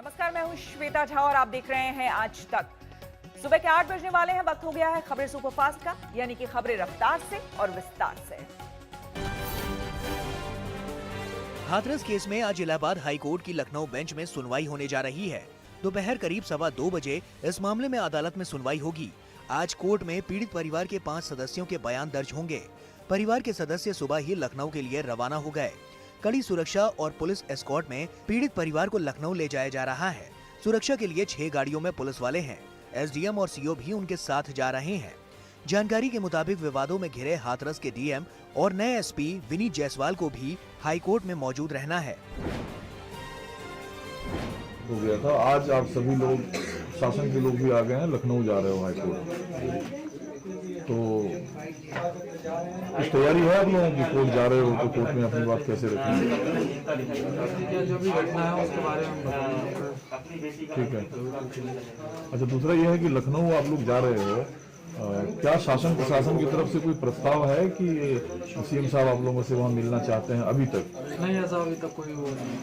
नमस्कार, मैं हूं श्वेता झा और आप देख रहे हैं आज तक। सुबह के 8 बजने वाले हैं। वक्त हो गया है खबरें सुपरफास्ट का, यानी कि खबरें रफ्तार से और विस्तार से। हाथरस केस में आज इलाहाबाद हाई कोर्ट की लखनऊ बेंच में सुनवाई होने जा रही है। दोपहर करीब 2:15 बजे इस मामले में अदालत में सुनवाई होगी। आज कोर्ट में पीड़ित परिवार के 5 सदस्यों के बयान दर्ज होंगे। परिवार के सदस्य सुबह ही लखनऊ के लिए रवाना हो गए। कड़ी सुरक्षा और पुलिस एस्कॉर्ट में पीड़ित परिवार को लखनऊ ले जाया जा रहा है। सुरक्षा के लिए 6 गाड़ियों में पुलिस वाले हैं। एसडीएम और सीओ भी उनके साथ जा रहे हैं। जानकारी के मुताबिक विवादों में घिरे हाथरस के डीएम और नए एसपी विनीत जायसवाल को भी हाई कोर्ट में मौजूद रहना है। हो गया था। आज आप सभी लोग, शासन के लोग भी आ गए हैं, लखनऊ जा रहे हो हाई कोर्ट। तो कुछ तैयारी है आप लोगों की? कोर्ट जा रहे हो तो कोर्ट में अपनी बात कैसे रखेंगे? जो भी घटना है उसके बारे में बताएंगे। ठीक है। अच्छा, दूसरा यह है कि लखनऊ आप लोग जा रहे हो, क्या शासन प्रशासन की तरफ से कोई प्रस्ताव है कि सीएम साहब आप लोगों से वहाँ मिलना चाहते हैं? अभी तक नहीं, ऐसा अभी तक कोई वो नहीं।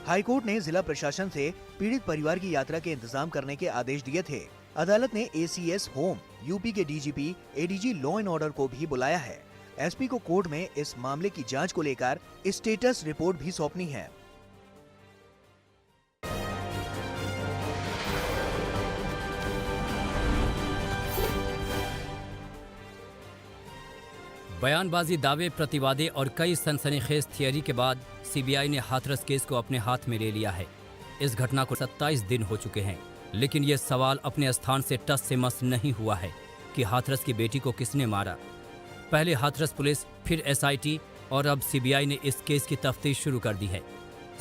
हाईकोर्ट ने जिला प्रशासन से पीड़ित परिवार की यात्रा के इंतजाम करने के आदेश दिए थे। अदालत ने एसीएस होम, यूपी के DGP, ADG law and order को भी बुलाया है। एसपी को कोर्ट में इस मामले की जांच को लेकर स्टेटस रिपोर्ट भी सौंपनी है। बयानबाजी, दावे, प्रतिवादे और कई सनसनीखेज थियरी के बाद सीबीआई ने हाथरस केस को अपने हाथ में ले लिया है। इस घटना को 27 दिन हो चुके हैं, लेकिन ये सवाल अपने स्थान से टस से मस नहीं हुआ है कि हाथरस की बेटी को किसने मारा। पहले हाथरस पुलिस, फिर एसआईटी और अब सीबीआई ने इस केस की तफ्तीश शुरू कर दी है।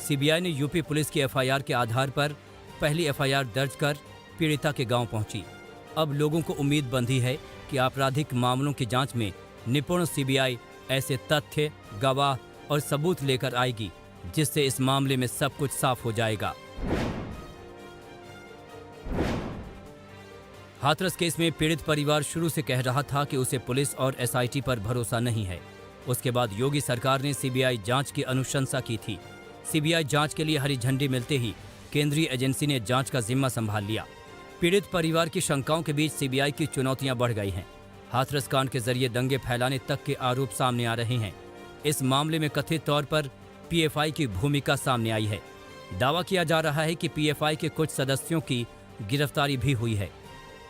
सीबीआई ने यूपी पुलिस की एफआईआर के आधार पर पहली एफआईआर दर्ज कर पीड़िता के गांव पहुंची। अब लोगों को उम्मीद बंधी है कि आपराधिक मामलों की जांच में निपुण सीबीआई ऐसे तथ्य, गवाह और सबूत लेकर आएगी जिससे इस मामले में सब कुछ साफ हो जाएगा। हाथरस केस में पीड़ित परिवार शुरू से कह रहा था कि उसे पुलिस और एसआईटी पर भरोसा नहीं है। उसके बाद योगी सरकार ने सीबीआई जांच की अनुशंसा की थी। सीबीआई जांच के लिए हरी झंडी मिलते ही केंद्रीय एजेंसी ने जांच का जिम्मा संभाल लिया। पीड़ित परिवार की शंकाओं के बीच सीबीआई की चुनौतियां बढ़ गई हैं। हाथरस कांड के जरिए दंगे फैलाने तक के आरोप सामने आ रहे हैं। इस मामले में कथित तौर पर पीएफआई की भूमिका सामने आई है। दावा किया जा रहा है कि पीएफआई के कुछ सदस्यों की गिरफ्तारी भी हुई है।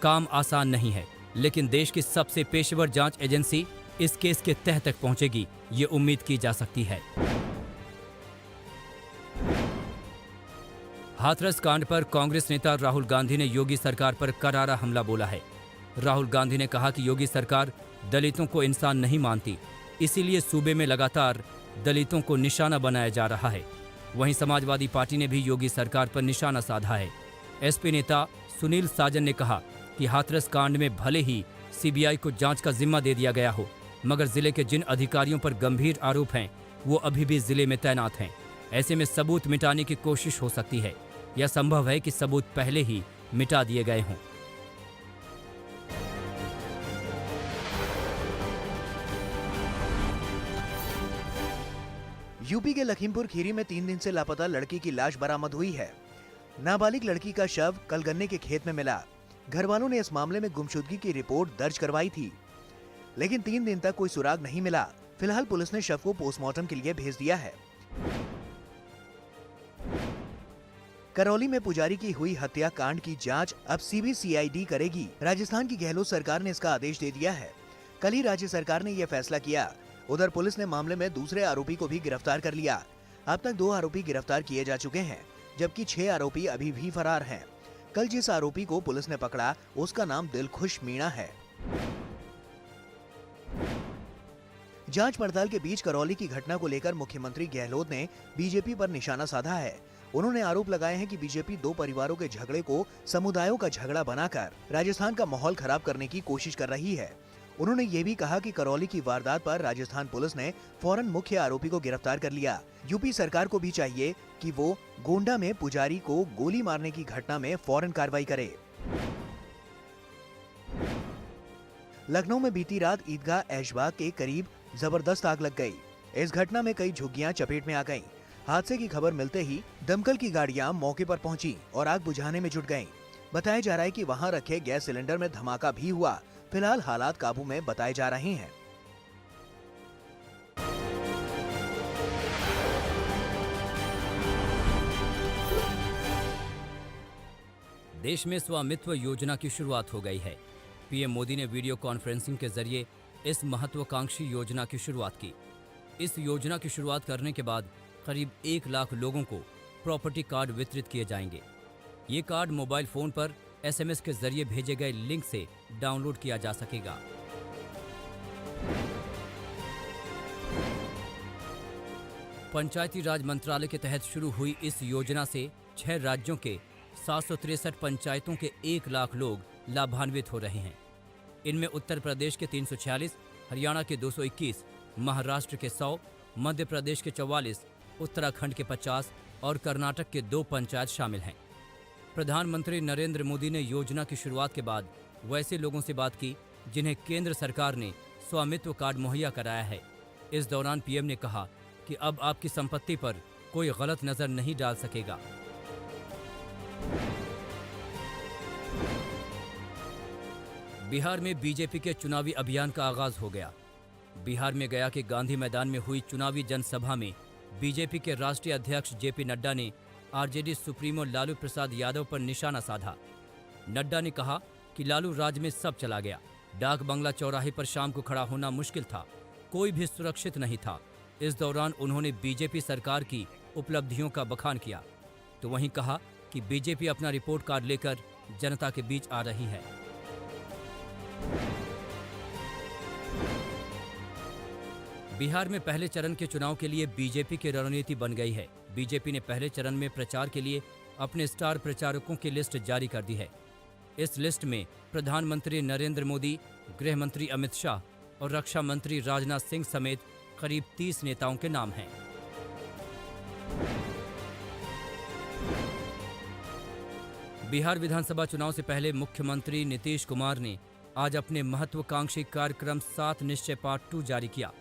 काम आसान नहीं है, लेकिन देश की सबसे पेशेवर जांच एजेंसी इस केस के तह तक पहुंचेगी, ये उम्मीद की जा सकती है। हाथरस कांड पर कांग्रेस नेता राहुल गांधी ने योगी सरकार पर करारा हमला बोला है। राहुल गांधी ने कहा कि योगी सरकार दलितों को इंसान नहीं मानती, इसीलिए सूबे में लगातार दलितों को निशाना बनाया जा रहा है। वहीं समाजवादी पार्टी ने भी योगी सरकार पर निशाना साधा है। एसपी नेता सुनील साजन ने कहा कि हाथरस कांड में भले ही सीबीआई को जांच का जिम्मा दे दिया गया हो, मगर जिले के जिन अधिकारियों पर गंभीर आरोप हैं वो अभी भी जिले में तैनात हैं। ऐसे में सबूत मिटाने की कोशिश हो सकती है या संभव है कि सबूत पहले ही मिटा दिए गए हों। यूपी के लखीमपुर खीरी में 3 दिन से लापता लड़की की लाश बरामद हुई है। नाबालिग लड़की का शव कल गन्ने के खेत में मिला। घर वालों ने इस मामले में गुमशुदगी की रिपोर्ट दर्ज करवाई थी, लेकिन 3 दिन तक कोई सुराग नहीं मिला। फिलहाल पुलिस ने शव को पोस्टमार्टम के लिए भेज दिया है। करौली में पुजारी की हुई हत्या कांड की जांच अब सीबीसीआईडी करेगी। राजस्थान की गहलोत सरकार ने इसका आदेश दे दिया है। कल ही राज्य सरकार ने यह फैसला किया। उधर पुलिस ने मामले में दूसरे आरोपी को भी गिरफ्तार कर लिया। अब तक 2 आरोपी गिरफ्तार किए जा चुके हैं, जबकि 6 आरोपी अभी भी फरार हैं। कल जिस आरोपी को पुलिस ने पकड़ा उसका नाम दिलखुश मीणा है। जांच पड़ताल के बीच करौली की घटना को लेकर मुख्यमंत्री गहलोत ने बीजेपी पर निशाना साधा है। उन्होंने आरोप लगाए हैं कि बीजेपी 2 परिवारों के झगड़े को समुदायों का झगड़ा बनाकर राजस्थान का माहौल खराब करने की कोशिश कर रही है। उन्होंने ये भी कहा कि करौली की वारदात पर राजस्थान पुलिस ने फौरन मुख्य आरोपी को गिरफ्तार कर लिया। यूपी सरकार को भी चाहिए कि वो गोंडा में पुजारी को गोली मारने की घटना में फौरन कार्रवाई करे। लखनऊ में बीती रात ईदगाह ऐशबाग के करीब जबरदस्त आग लग गई। इस घटना में कई झुग्गियां चपेट में आ गईं। हादसे की खबर मिलते ही दमकल की गाड़ियां मौके पर पहुंची और आग बुझाने में जुट गईं। बताया जा रहा है कि वहां रखे गैस सिलेंडर में धमाका भी हुआ। फिलहाल हालात काबू में बताए जा रहे हैं। देश में स्वामित्व योजना की शुरुआत हो गई है। पीएम मोदी ने वीडियो कॉन्फ्रेंसिंग के जरिए इस महत्वाकांक्षी योजना की शुरुआत की। इस योजना की शुरुआत करने के बाद करीब 1 लाख लोगों को प्रॉपर्टी कार्ड वितरित किए जाएंगे। ये कार्ड मोबाइल फोन पर एसएमएस के जरिए भेजे गए लिंक से डाउनलोड किया जा सकेगा। पंचायती राज मंत्रालय के तहत शुरू हुई इस योजना से 6 राज्यों के 763 पंचायतों के 1 लाख लोग लाभान्वित हो रहे हैं। इनमें उत्तर प्रदेश के 346, हरियाणा के 221, महाराष्ट्र के 100, मध्य प्रदेश के 44, उत्तराखंड के 50 और कर्नाटक के 2 पंचायत शामिल हैं। प्रधानमंत्री नरेंद्र मोदी ने योजना की शुरुआत के बाद वैसे लोगों से बात की जिन्हें केंद्र सरकार ने स्वामित्व कार्ड मुहैया कराया है। इस दौरान पीएम ने कहा कि अब आपकी संपत्ति पर कोई गलत नजर नहीं डाल सकेगा। बिहार में बीजेपी के चुनावी अभियान का आगाज हो गया। बिहार में गया के गांधी मैदान में हुई चुनावी जनसभा में बीजेपी के राष्ट्रीय अध्यक्ष जेपी नड्डा ने आरजेडी सुप्रीमो लालू प्रसाद यादव पर निशाना साधा। नड्डा ने कहा कि लालू राज में सब चला गया। डाक बंगला चौराहे पर शाम को खड़ा होना मुश्किल था, कोई भी सुरक्षित नहीं था। इस दौरान उन्होंने बीजेपी सरकार की उपलब्धियों का बखान किया, तो वहीं कहा कि बीजेपी अपना रिपोर्ट कार्ड लेकर जनता के बीच आ रही है। बिहार में पहले चरण के चुनाव के लिए बीजेपी की रणनीति बन गई है। बीजेपी ने पहले चरण में प्रचार के लिए अपने स्टार प्रचारकों की लिस्ट जारी कर दी है। इस लिस्ट में प्रधानमंत्री नरेंद्र मोदी, गृह मंत्री अमित शाह और रक्षा मंत्री राजनाथ सिंह समेत करीब 30 नेताओं के नाम हैं। बिहार विधानसभा चुनाव से पहले मुख्यमंत्री नीतीश कुमार ने आज अपने महत्वाकांक्षी कार्यक्रम 7 निश्चय पार्ट 2 जारी किया।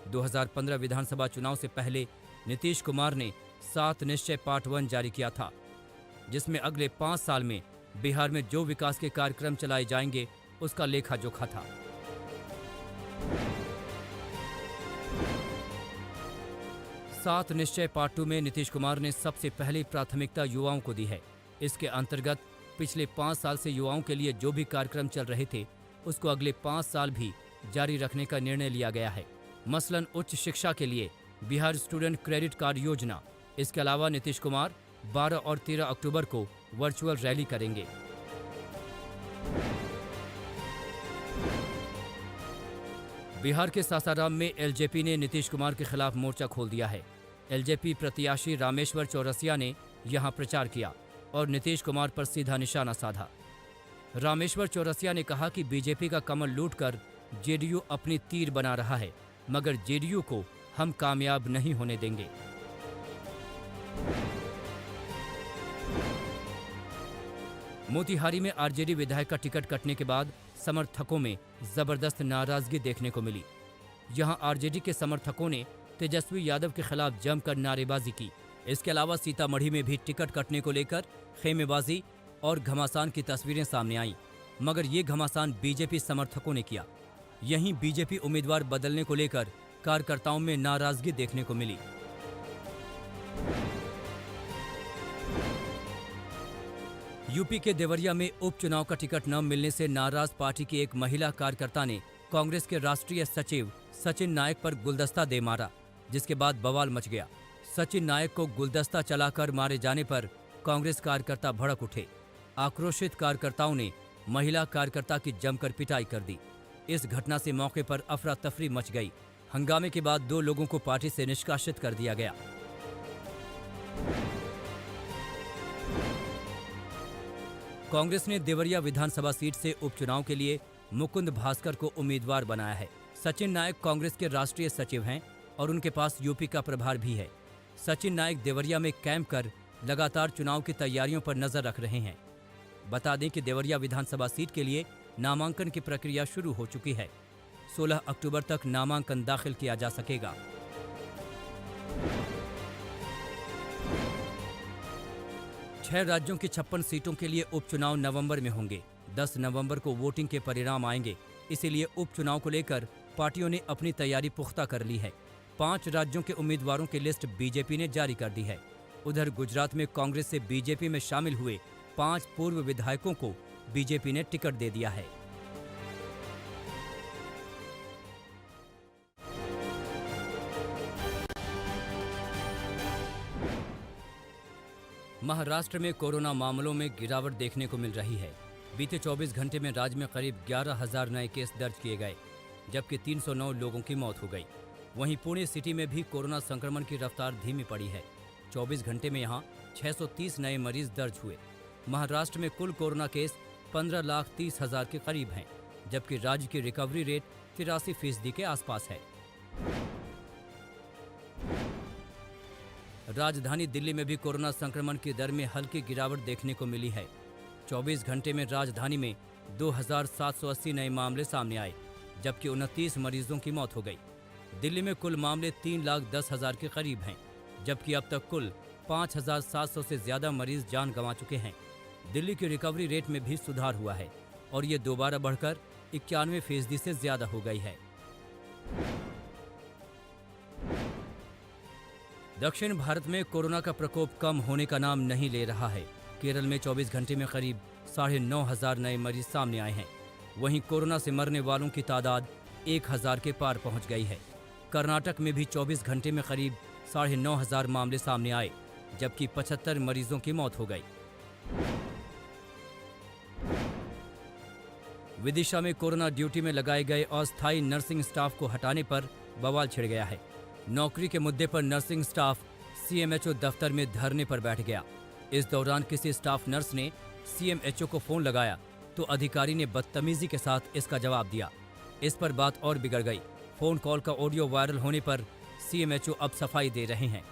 2015 विधानसभा चुनाव से पहले नीतीश कुमार ने 7 निश्चय पार्ट 1 जारी किया था, जिसमें अगले 5 साल में बिहार में जो विकास के कार्यक्रम चलाए जाएंगे उसका लेखा जोखा था। सात निश्चय पार्ट 2 में नीतीश कुमार ने सबसे पहली प्राथमिकता युवाओं को दी है। इसके अंतर्गत पिछले 5 साल से युवाओं के लिए जो भी कार्यक्रम चल रहे थे उसको अगले 5 साल भी जारी रखने का निर्णय लिया गया है। मसलन उच्च शिक्षा के लिए बिहार स्टूडेंट क्रेडिट कार्ड योजना। इसके अलावा नीतीश कुमार 12 और 13 अक्टूबर को वर्चुअल रैली करेंगे। बिहार के सासाराम में एलजेपी ने नीतीश कुमार के खिलाफ मोर्चा खोल दिया है। एलजेपी प्रत्याशी रामेश्वर चौरसिया ने यहां प्रचार किया और नीतीश कुमार पर सीधा निशाना साधा। रामेश्वर चौरसिया ने कहा कि बीजेपी का कमल लूटकर जेडीयू अपनी तीर बना रहा है, मगर जेडीयू को हम कामयाब नहीं होने देंगे। मोतिहारी में आरजेडी विधायक का टिकट कटने के बाद समर्थकों में जबरदस्त नाराजगी देखने को मिली। यहां आरजेडी के समर्थकों ने तेजस्वी यादव के खिलाफ जमकर नारेबाजी की। इसके अलावा सीतामढ़ी में भी टिकट कटने को लेकर खेमेबाजी और घमासान की तस्वीरें सामने आईं, मगर ये घमासान बीजेपी समर्थकों ने किया। यहीं बीजेपी उम्मीदवार बदलने को लेकर कार्यकर्ताओं में नाराजगी देखने को मिली। यूपी के देवरिया में उपचुनाव का टिकट न मिलने से नाराज पार्टी की एक महिला कार्यकर्ता ने कांग्रेस के राष्ट्रीय सचिव सचिन नायक पर गुलदस्ता दे मारा, जिसके बाद बवाल मच गया। सचिन नायक को गुलदस्ता चलाकर मारे जाने पर कांग्रेस कार्यकर्ता भड़क उठे। आक्रोशित कार्यकर्ताओं ने महिला कार्यकर्ता की जमकर पिटाई कर दी। इस घटना से मौके पर अफरा तफरी मच गई। हंगामे के बाद 2 लोगों को पार्टी से निष्कासित कर दिया गया। कांग्रेस ने देवरिया विधानसभा सीट से उपचुनाव के लिए मुकुंद भास्कर को उम्मीदवार बनाया है। सचिन नायक कांग्रेस के राष्ट्रीय सचिव हैं और उनके पास यूपी का प्रभार भी है। सचिन नायक देवरिया में कैंप कर लगातार चुनाव की तैयारियों पर नजर रख रहे हैं। बता दें कि देवरिया विधानसभा सीट के लिए नामांकन की प्रक्रिया शुरू हो चुकी है। 16 अक्टूबर तक नामांकन दाखिल किया जा सकेगा। 6 राज्यों की 56 सीटों के लिए उपचुनाव नवंबर में होंगे। 10 नवंबर को वोटिंग के परिणाम आएंगे। इसीलिए उपचुनाव को लेकर पार्टियों ने अपनी तैयारी पुख्ता कर ली है। 5 राज्यों के उम्मीदवारों की लिस्ट बीजेपी ने जारी कर दी है। उधर गुजरात में कांग्रेस से बीजेपी में शामिल हुए 5 पूर्व विधायकों को बीजेपी ने टिकट दे दिया है। महाराष्ट्र में कोरोना मामलों में गिरावट देखने को मिल रही है। बीते 24 घंटे में राज्य में करीब 11,000 नए केस दर्ज किए गए, जबकि 309 लोगों की मौत हो गई। वहीं पुणे सिटी में भी कोरोना संक्रमण की रफ्तार धीमी पड़ी है। 24 घंटे में यहां 630 नए मरीज दर्ज हुए। महाराष्ट्र में कुल कोरोना केस 15,30,000 के करीब हैं, जबकि राज्य की रिकवरी रेट 83% के आसपास है। राजधानी दिल्ली में भी कोरोना संक्रमण की दर में हल्की गिरावट देखने को मिली है। 24 घंटे में राजधानी में 2,780 नए मामले सामने आए, जबकि 29 मरीजों की मौत हो गई। दिल्ली में कुल मामले 3,10,000 के करीब हैं, जबकि अब तक कुल 5,700 से ज्यादा मरीज जान गंवा चुके हैं। दिल्ली की रिकवरी रेट में भी सुधार हुआ है और ये दोबारा बढ़कर 91% से ज्यादा हो गई है। दक्षिण भारत में कोरोना का प्रकोप कम होने का नाम नहीं ले रहा है। केरल में 24 घंटे में करीब 9,500 नए मरीज सामने आए हैं। वहीं कोरोना से मरने वालों की तादाद 1,000 के पार पहुंच गई है। कर्नाटक में भी 24 घंटे में करीब 9,500 मामले सामने आए, जबकि 75 मरीजों की मौत हो गई। विदिशा में कोरोना ड्यूटी में लगाए गए अस्थायी नर्सिंग स्टाफ को हटाने पर बवाल छिड़ गया है। नौकरी के मुद्दे पर नर्सिंग स्टाफ सीएमएचओ दफ्तर में धरने पर बैठ गया। इस दौरान किसी स्टाफ नर्स ने सीएमएचओ को फोन लगाया तो अधिकारी ने बदतमीजी के साथ इसका जवाब दिया। इस पर बात और बिगड़ गई। फोन कॉल का ऑडियो वायरल होने पर सीएमएचओ अब सफाई दे रहे हैं।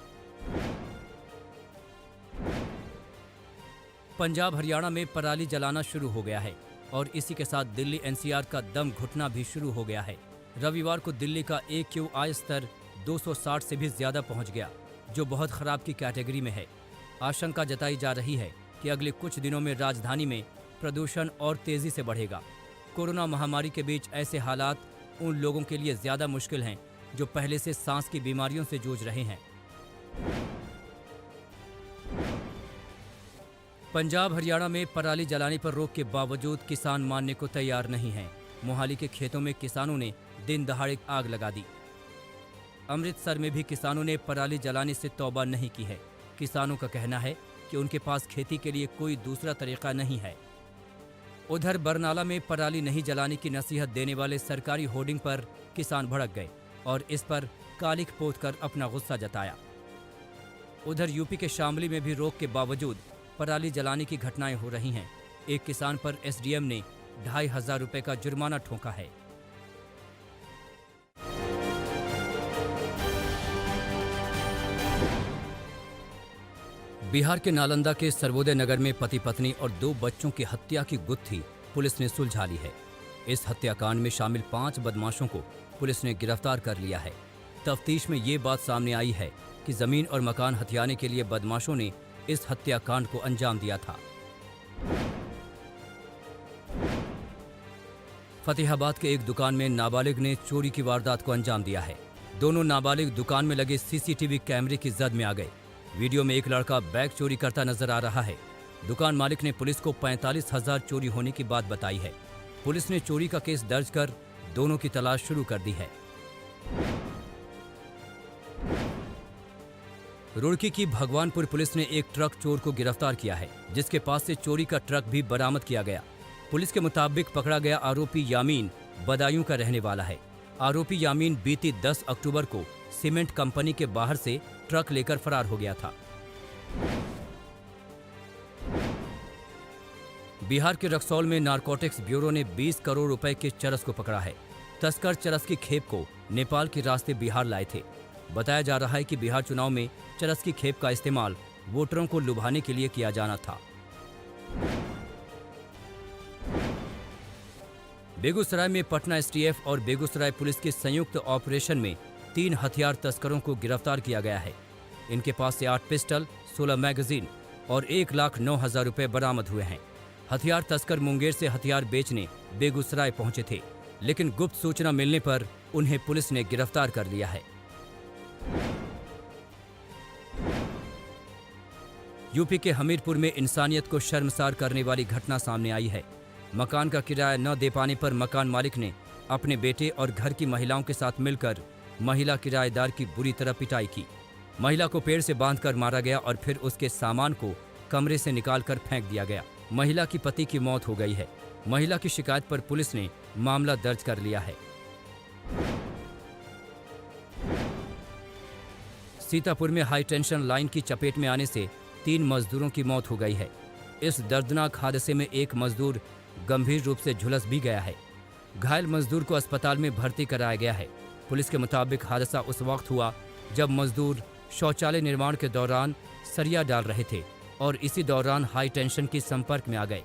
पंजाब हरियाणा में पराली जलाना शुरू हो गया है और इसी के साथ दिल्ली एनसीआर का दम घुटना भी शुरू हो गया है। रविवार को दिल्ली का AQI स्तर 260 से भी ज्यादा पहुंच गया, जो बहुत खराब की कैटेगरी में है। आशंका जताई जा रही है कि अगले कुछ दिनों में राजधानी में प्रदूषण और तेजी से बढ़ेगा। कोरोना महामारी के बीच ऐसे हालात उन लोगों के लिए ज्यादा मुश्किल हैं जो पहले से सांस की बीमारियों से जूझ रहे हैं। पंजाब हरियाणा में पराली जलाने पर रोक के बावजूद किसान मानने को तैयार नहीं हैं। मोहाली के खेतों में किसानों ने दिन दहाड़े आग लगा दी। अमृतसर में भी किसानों ने पराली जलाने से तौबा नहीं की है। किसानों का कहना है कि उनके पास खेती के लिए कोई दूसरा तरीका नहीं है। उधर बरनाला में पराली नहीं जलाने की नसीहत देने वाले सरकारी होर्डिंग पर किसान भड़क गए और इस पर कालिख पोतकर अपना गुस्सा जताया। उधर यूपी के शामली में भी रोक के बावजूद पराली जलाने की घटनाएं हो रही हैं। एक किसान पर एसडीएम ने 2,500 रुपए का जुर्माना ठोका है। बिहार के नालंदा के सर्वोदय नगर में पति पत्नी और 2 बच्चों की हत्या की गुत्थी पुलिस ने सुलझा ली है। इस हत्याकांड में शामिल 5 बदमाशों को पुलिस ने गिरफ्तार कर लिया है। तफ्तीश में ये बात सामने आई है कि जमीन और मकान हथियाने के लिए बदमाशों ने इस हत्याकांड को अंजाम दिया था। फतेहाबाद के एक दुकान में नाबालिग ने चोरी की वारदात को अंजाम दिया है। दोनों नाबालिग दुकान में लगे सीसीटीवी कैमरे की जद में आ गए। वीडियो में एक लड़का बैग चोरी करता नजर आ रहा है। दुकान मालिक ने पुलिस को 45,000 चोरी होने की बात बताई है। पुलिस ने चोरी का केस दर्ज कर दोनों की तलाश शुरू कर दी है। रुड़की की भगवानपुर पुलिस ने एक ट्रक चोर को गिरफ्तार किया है, जिसके पास से चोरी का ट्रक भी बरामद किया गया। पुलिस के मुताबिक पकड़ा गया आरोपी यामीन बदायूं का रहने वाला है। आरोपी यामीन बीती 10 अक्टूबर को सीमेंट कंपनी के बाहर से ट्रक लेकर फरार हो गया था। बिहार के रक्सौल में नारकोटिक्स ब्यूरो ने 20 करोड़ रुपए के चरस को पकड़ा है। तस्कर चरस की खेप को नेपाल के रास्ते बिहार लाए थे। बताया जा रहा है कि बिहार चुनाव में चरस की खेप का इस्तेमाल वोटरों को लुभाने के लिए किया जाना था। बेगूसराय में पटना एसटीएफ और बेगूसराय पुलिस के संयुक्त ऑपरेशन में 3 हथियार तस्करों को गिरफ्तार किया गया है। इनके पास से 8 पिस्टल, 16 मैगजीन, और 1,09,000 रुपए बरामद हुए हैं। हथियार तस्कर मुंगेर से हथियार बेचने बेगूसराय पहुंचे थे, लेकिन गुप्त सूचना मिलने पर उन्हें पुलिस ने गिरफ्तार कर लिया है। यूपी के हमीरपुर में इंसानियत को शर्मसार करने वाली घटना सामने आई है। मकान का किराया न दे पाने पर मकान मालिक ने अपने बेटे और घर की महिलाओं के साथ मिलकर महिला किराएदार की बुरी तरह पिटाई की। महिला को पेड़ से बांधकर मारा गया और फिर उसके सामान को कमरे से निकालकर फेंक दिया गया। महिला की पति की मौत हो गई है। महिला की शिकायत पर पुलिस ने मामला दर्ज कर लिया है। सीतापुर में हाई टेंशन लाइन की चपेट में आने से 3 मजदूरों की मौत हो गई है। इस दर्दनाक हादसे में एक मजदूर गंभीर रूप से झुलस भी गया है। घायल मजदूर को अस्पताल में भर्ती कराया गया है। पुलिस के मुताबिक हादसा उस वक्त हुआ जब मजदूर शौचालय निर्माण के दौरान सरिया डाल रहे थे और इसी दौरान हाई टेंशन के संपर्क में आ गए।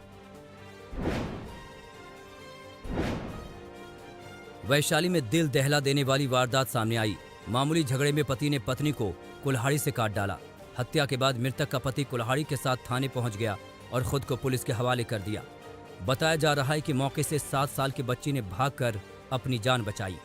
वैशाली में दिल दहला देने वाली वारदात सामने आई। मामूली झगड़े में पति ने पत्नी को कुल्हाड़ी से काट डाला। हत्या के बाद मृतक का पति कुल्हाड़ी के साथ थाने पहुंच गया और खुद को पुलिस के हवाले कर दिया। बताया जा रहा है कि मौके से 7 साल की बच्ची ने भागकर अपनी जान बचाई।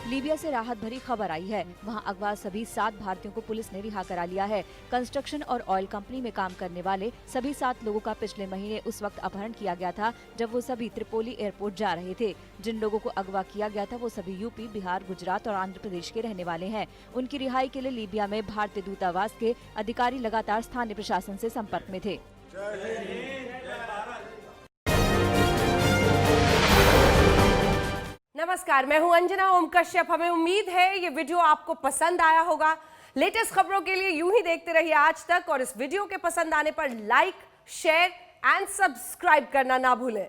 लीबिया से राहत भरी खबर आई है। वहां अगवा सभी 7 भारतीयों को पुलिस ने रिहा करा लिया है। कंस्ट्रक्शन और ऑयल कंपनी में काम करने वाले सभी 7 लोगों का पिछले महीने उस वक्त अपहरण किया गया था जब वो सभी त्रिपोली एयरपोर्ट जा रहे थे। जिन लोगों को अगवा किया गया था वो सभी यूपी, बिहार, गुजरात और आंध्र प्रदेश के रहने वाले हैं। उनकी रिहाई के लिए लीबिया में भारतीय दूतावास के अधिकारी लगातार स्थानीय प्रशासन से संपर्क में थे। नमस्कार, मैं हूं अंजना ओम कश्यप। हमें उम्मीद है ये वीडियो आपको पसंद आया होगा। लेटेस्ट खबरों के लिए यूं ही देखते रहिए आज तक और इस वीडियो के पसंद आने पर लाइक, शेयर एंड सब्सक्राइब करना ना भूलें।